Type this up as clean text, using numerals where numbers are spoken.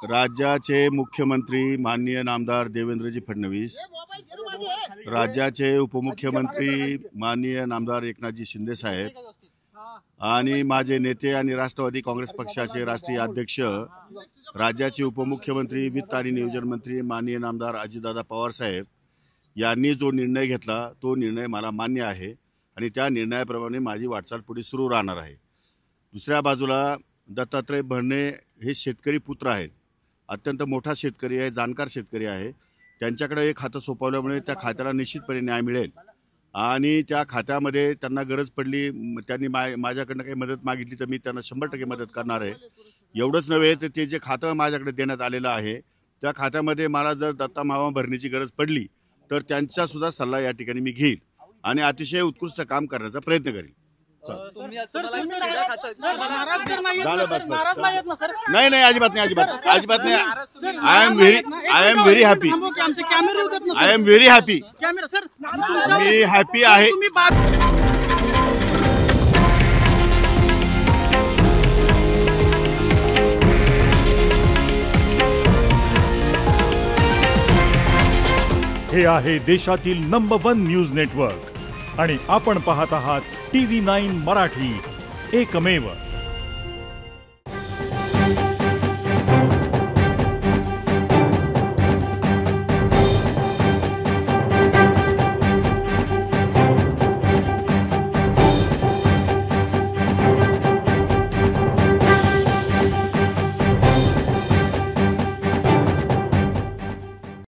राज्याचे मुख्यमंत्री माननीय नामदार देवेंद्रजी फडणवीस, राज्याचे उपमुख्यमंत्री माननीय नामदार एकनाथजी शिंदे साहेब आणि माझे नेते आणि राष्ट्रवादी काँग्रेस पक्षाचे राष्ट्रीय अध्यक्ष, राज्याचे उपमुख्यमंत्री वित्त आणि नियोजन मंत्री माननीय नामदार अजितदादा पवार साहेब यांनी जो निर्णय घेतला तो निर्णय मला मान्य आहे आणि त्या निर्णयाप्रमाणे माझी वाटचाल पुढे सुरू राहणार आहे। दुसऱ्या बाजूला दत्तात्रय भरणे हे शेतकरी पुत्र आहेत, अत्यंत मोठा शेतकरी आहे, जाणकार शेतकरी आहे। त्यांच्याकडे एक खातं सोपवल्यामुळे त्या खात्याला निश्चितपणे न्याय मिळेल आणि त्या खात्यामध्ये त्यांना गरज पडली, त्यांनी माझ्याकडनं काही मदत मागितली तर मी त्यांना 100% मदत करणार आहे। एवढंच नव्हे तर ते जे खातं माझ्याकडे देण्यात आलेलं आहे त्या खात्यामध्ये मला जर दत्ता मामा भरण्याची गरज पडली तर त्यांचा सुद्धा सल्ला या ठिकाणी मी घेईल आणि अतिशय उत्कृष्ट काम करण्याचा प्रयत्न करेल। नाही नाही, अजिबात नाही, अजिबात नाही। I am very happy, me happy आहे। हे आहे देशातील नंबर 1 न्यूज नेटवर्क आणि आपण पाहत आहात TV9 मराठी, एकमेव।